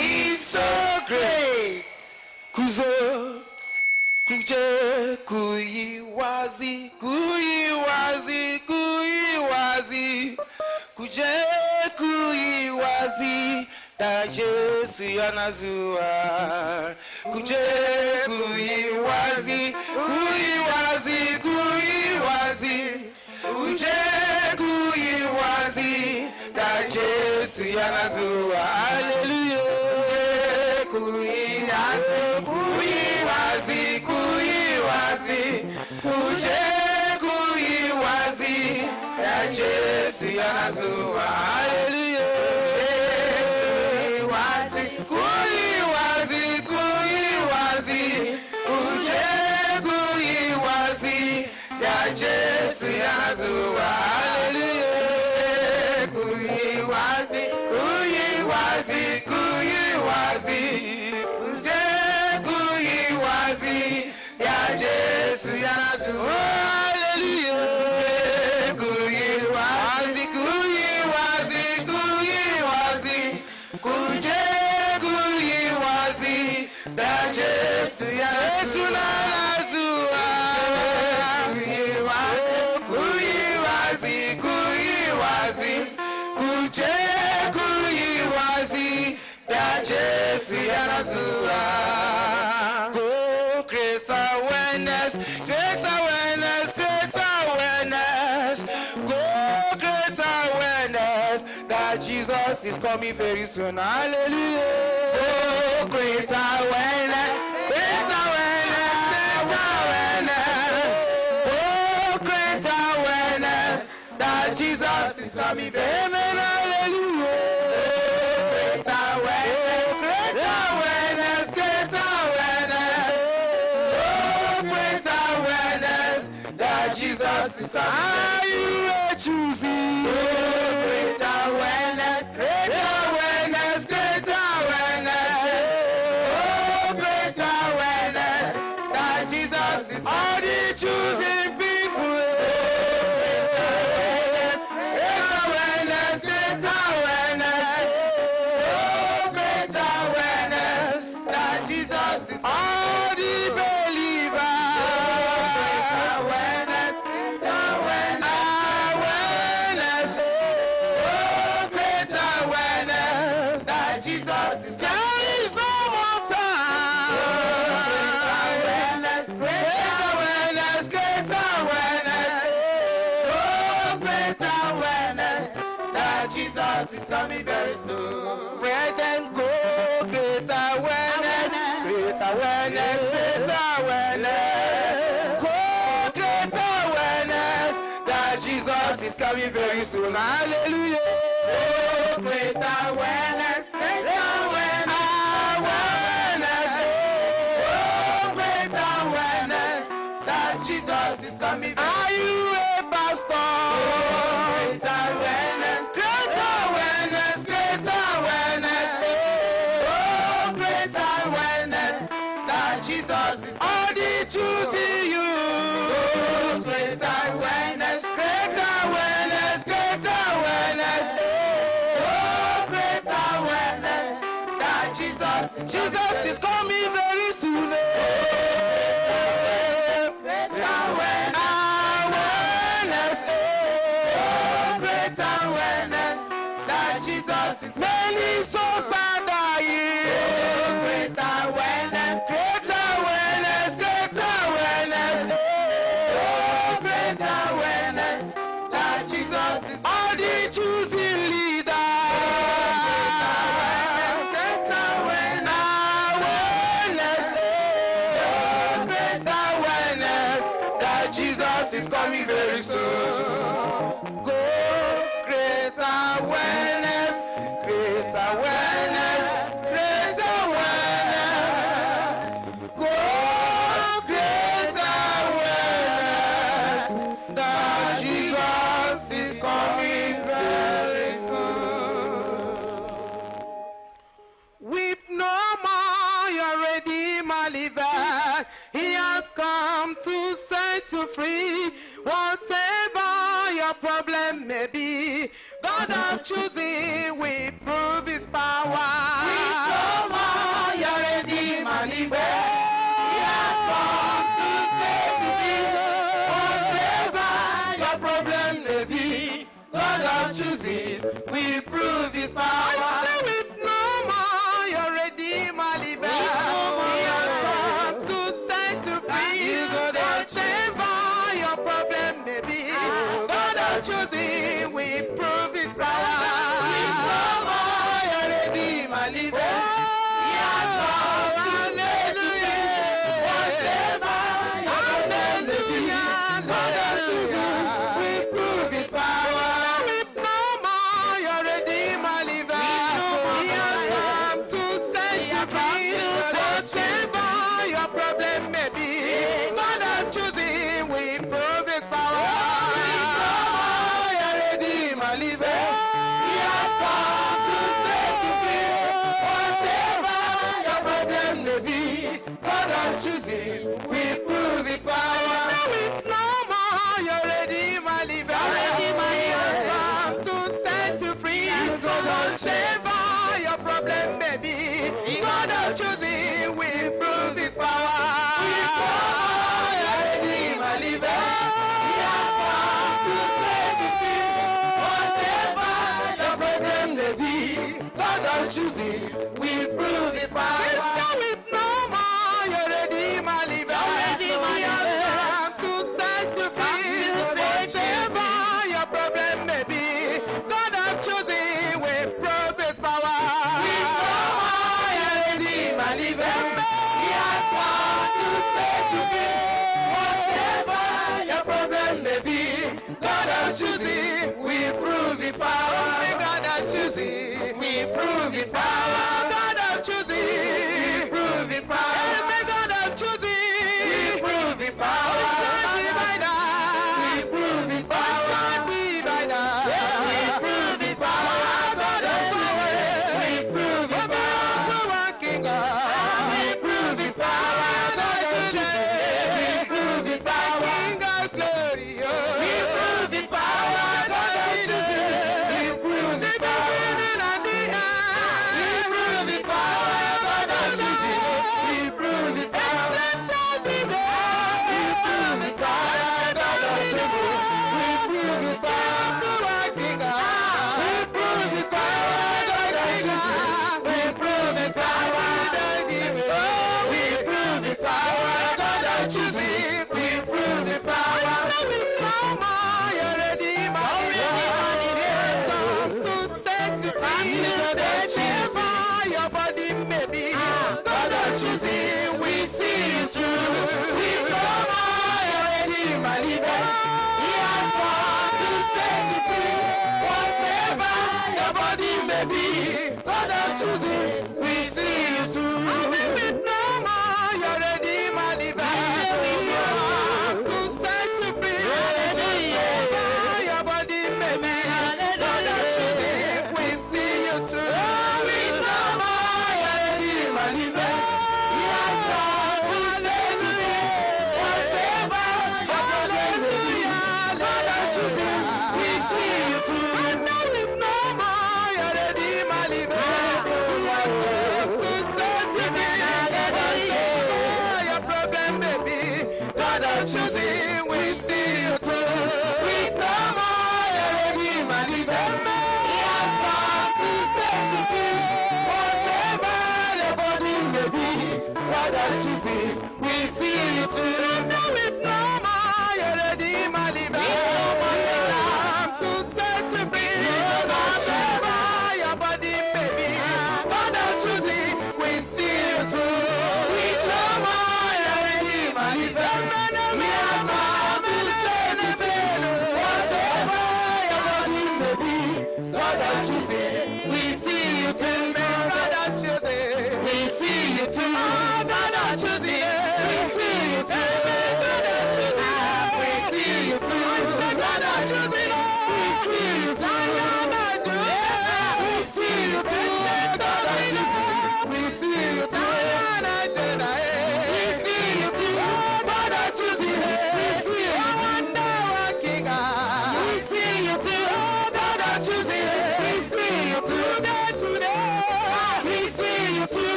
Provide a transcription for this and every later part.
is so great. Kuzo, kuje, kuiwazi, kuiwazi, kuiwazi, kuje, kuiwazi, da Jesu yanazua. Kuje, kuiwazi, kuiwazi, kuiwazi, kuje, kuiwazi, da Jesu yanazua. Hallelujah. Kuiwazi, kuiwazi, kuiwazi, kuje, kuiwazi, da Jesu yanazua. Hallelujah. Kuiwazi, kuiwazi, kuje, kuiwazi, da Jesu yanazua. Hallelujah. Kuiwazi, kuiwazi, kuiwazi, kuje, kuiwazi, da Jesu yanazua. Hallelujah. Kuiwazi, kuiwazi, kuiwazi, kuje, kuiwazi, da Jesu yanazua. Kuiwazi, kuiwazi, kuje, kuiwazi, da Jesu yanazua. Go great awareness, great awareness, great awareness. Go great awareness that Jesus is coming very soon. Hallelujah. Go great awareness, great awareness, great awareness. Oh, great awareness that Jesus is coming very soon. Amen. Hallelujah. Great awareness, great awareness, great awareness. Oh, great awareness that Jesus is coming. Are you choosing? Oh, great awareness, great awareness, great awareness. Oh, great awareness that Jesus is coming. Are you choosing people? Great awareness, great awareness. Oh, great awareness that Jesus is coming. All the believers. Great awareness, great awareness, oh, great awareness that Jesus is coming. There is no more time. Great awareness, great awareness, oh, great awareness that Jesus is coming very soon. Red and go, great awareness, great awareness, great awareness. Go, great awareness that Jesus is coming very soon. Hallelujah. Oh, great awareness, great awareness, awareness. Oh, great awareness that Jesus is coming. Are you a pastor? Oh, great awareness, great awareness, great awareness. Oh, great awareness that Jesus is already choosing you. Oh, great awareness, great awareness, great awareness. Oh, great awareness that Jesus is coming very soon. Great awareness, awareness. Oh, great awareness that Jesus is. Many souls are dying. Oh, great awareness, great awareness, great awareness. Oh, great awareness that Jesus is. All the choosing leaders. Great awareness, awareness. Oh, great awareness that Jesus is coming very soon. Go, great awareness, great awareness, great awareness. Go, great awareness that Jesus is coming very soon. Weep no more, your Redeemer liveth. He has come to set you free. Whatever your problem may be, God of choosing will prove his power. prove his power. I say with no more, your Redeemer liveth. He has come to set you free. Whatever your problem may be, God has chosen, we prove his power. With no more, your Redeemer liveth. He has come to set you free. Whatever your problem may be, God has chosen, we prove his power. With no more, your Redeemer liveth. He has come to set you free. Whatever your problem may be, God has chosen, we prove his power. Your Redeemer liveth. He has come to set you free. Whatever your problem may be, God has chosen, we prove his power. With no more, your Redeemer liveth. He has come to set you free. Whatever your problem may be, God has chosen, we prove his power. Your Redeemer liveth. He has come to set you free. Whatever your problem may be, God has chosen, we prove his power. Sister, with no more, your Redeemer liveth. He has come to set you free. Whatever your problem may be, God has chosen, we prove his power. Your Redeemer liveth. He has come to set you free. Whatever your problem may be, God has chosen, we prove his power. God has chosen, We prove his power. God has chosen, Prove his power. God has chosen. Prove his power. Shine divider, Prove his power. shine divider. Prove his power. God has chosen, Prove his power. working God. Prove his power. God has chosen, Prove his power. King of glory. Prove his power. God has chosen. Prove his power. Prove his power. God has chosen. Prove his power. Prove his power. God has chosen. Prove his power. Prove his power. God has chosen. Prove his power. We prove his power. God has chosen. We prove his power. God has chosen. We see you through. We come already, my living. He has come to set you free. Whatever your body may be, God has chosen. We see you through. Choosing, we see you through. We come already, my living. He has come to set you free. Whatever the body may be, God has choosing, we see you through. With no more, you're ready, my living. Come to set you free. Whatever your body may be, God has choosing, we see you through. We come already, my living. He has come to set you free. Whatever your body may be, God has choosing, we see you through. God has chosen, We see you through. God has chosen, We see you through.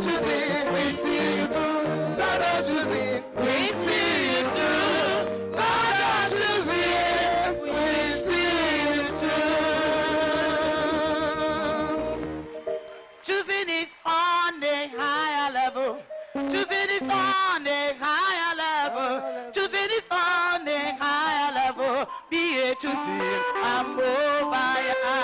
choosing, we see you through. God of choosing, we see you through. God of choosing, we see you through. Choosing is on a higher level. Choosing is on a higher level. Choosing is on a higher level. Be a choosing, I'm over.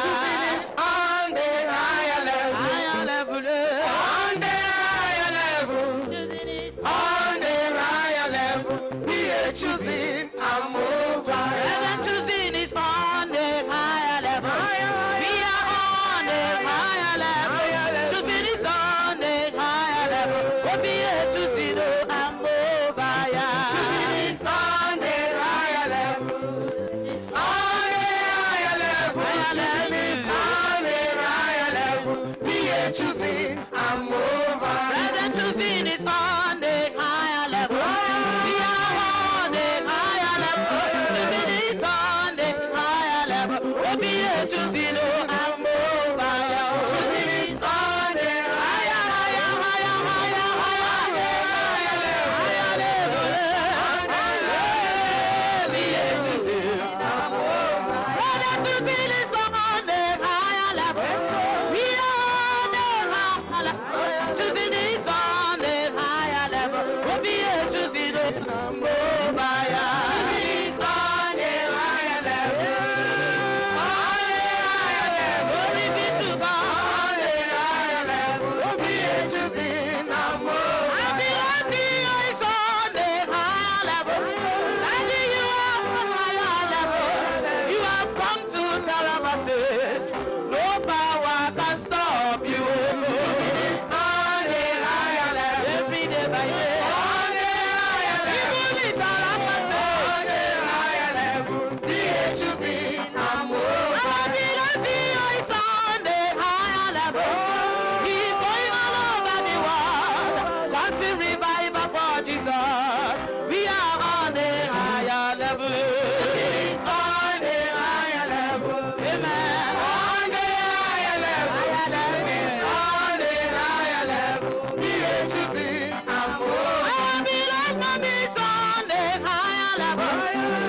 Choosing is on the higher level. Higher level. On the higher level. Choosing is On the higher level. We are choosing and move higher. choosing is on a higher level. We are on a higher level. Choosing is on a higher level. Oh, be a choosing, oh, I'm over. Choosing is on the higher level. On the higher level. Choosing is on the higher level. We are choosing and move higher. Brother, choosing is on a higher level. We are on a higher level. Choosing is on a higher level. Oh, be a choosing, oh, I'm over. Choosing is on the higher level. No power can stop you. Choosing is on the higher level. Every day by day. On the higher level. Even it all up and down. On the higher level. We are choosing and move higher. Ability is on the higher level. He's going all over the world. Constant revival for Jesus. We are on the higher level. Choosing is on the higher level. Amen. On the higher level. Choosing is on the higher level. We are choosing and move higher. Mommy is on the higher level.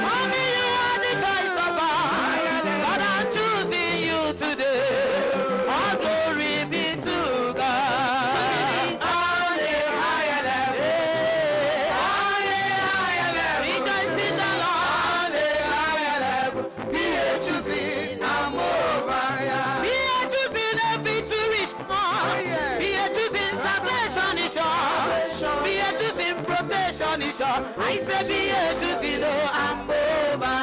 Mommy, you are the choice of God. But I'm choosing you today. All glory be to God. Choosing is on the higher level. On the higher level. Rejoice in the Lord. On the higher level. We are choosing and move higher. We are choosing a victory sure. We are choosing salvation is sure. We are choosing protection is sure. I say we are choosing I'm over.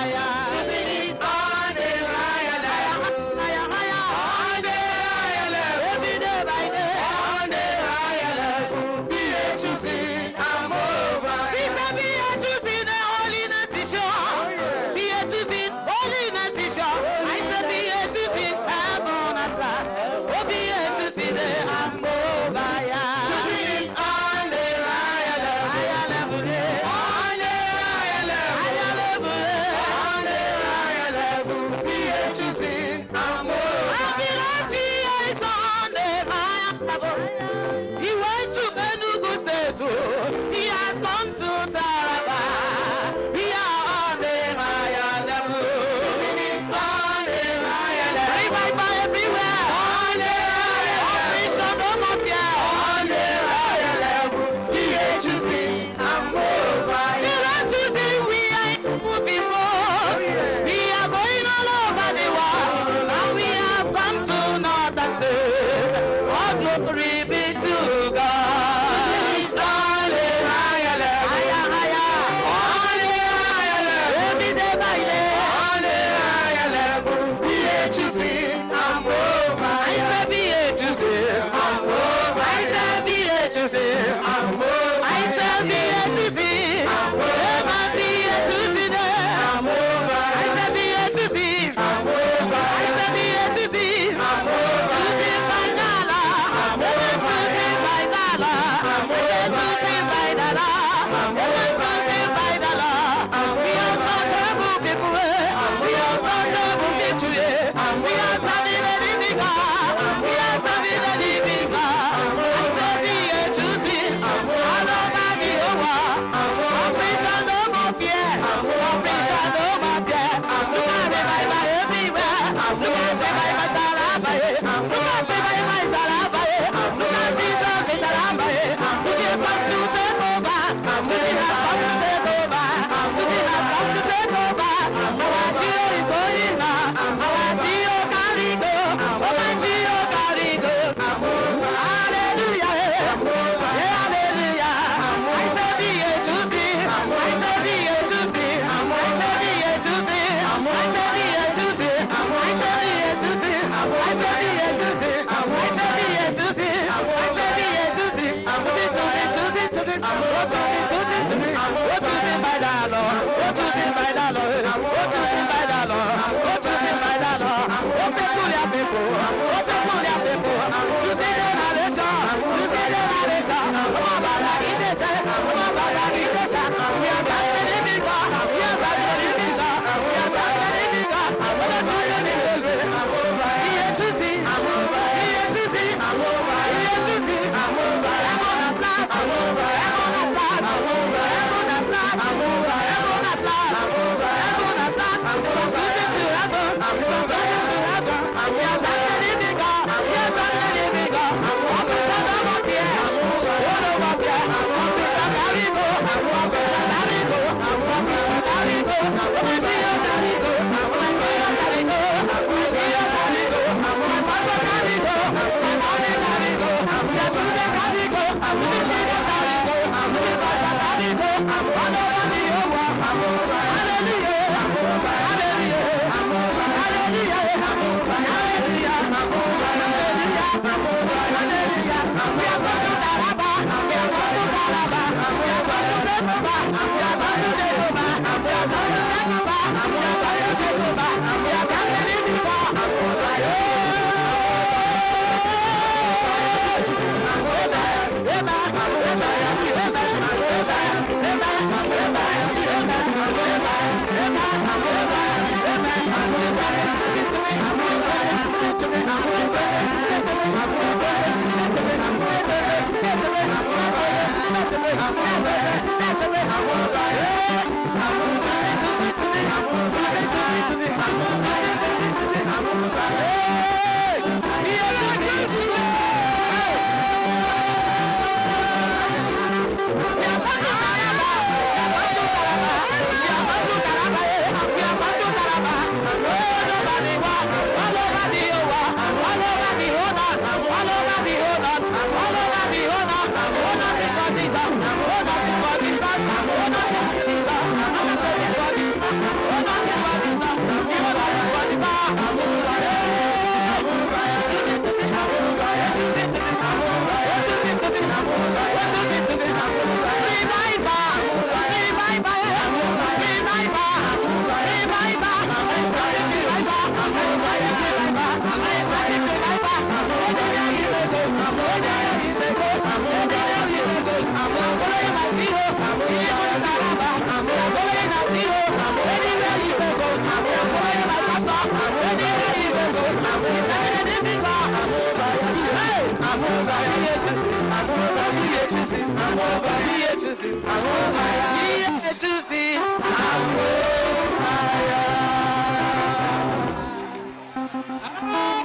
Choosing is on the higher level. Higher, higher. On the higher level. Every day by day. On the higher level. We are choosing and move higher. We say we are choosing the holiness is sure. We are choosing holiness is sure. I say we are choosing heaven at last. Oh, we are choosing the I'm over. Choosing is on the higher level. Higher level, yeah. On the higher level. Higher level, yeah. On the higher level. We are choosing and move higher. Ability is on the higher level. He went to Enugu State. He has come to Taraba. We are on the higher level. Choosing is on the higher level. Revival everywhere. On the higher level. Operation no more fear. On the higher level. We are choosing and move We higher. are choosing, we are moving forward. We are going all over the world. And we have come to Northern State. All glory be to God. Choosing is on the higher level. Higher, higher. On the higher level. Every day by day. On the higher level. We are choosing and move I higher. say be a choosing. And move I higher. say be a choosing. And move I say be a choosing. Never be a choosing. and move I higher. say be a choosing. And move I higher. say be a choosing. And move higher. Choosing by dollar. Choosing by dollar. Choosing by dollar. Choosing by dollar. We are untouchable people. We are untouchable people. We are serving the living God. We are serving the living God. I say be a I'm over here to see. I'm over here to see. I'm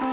over.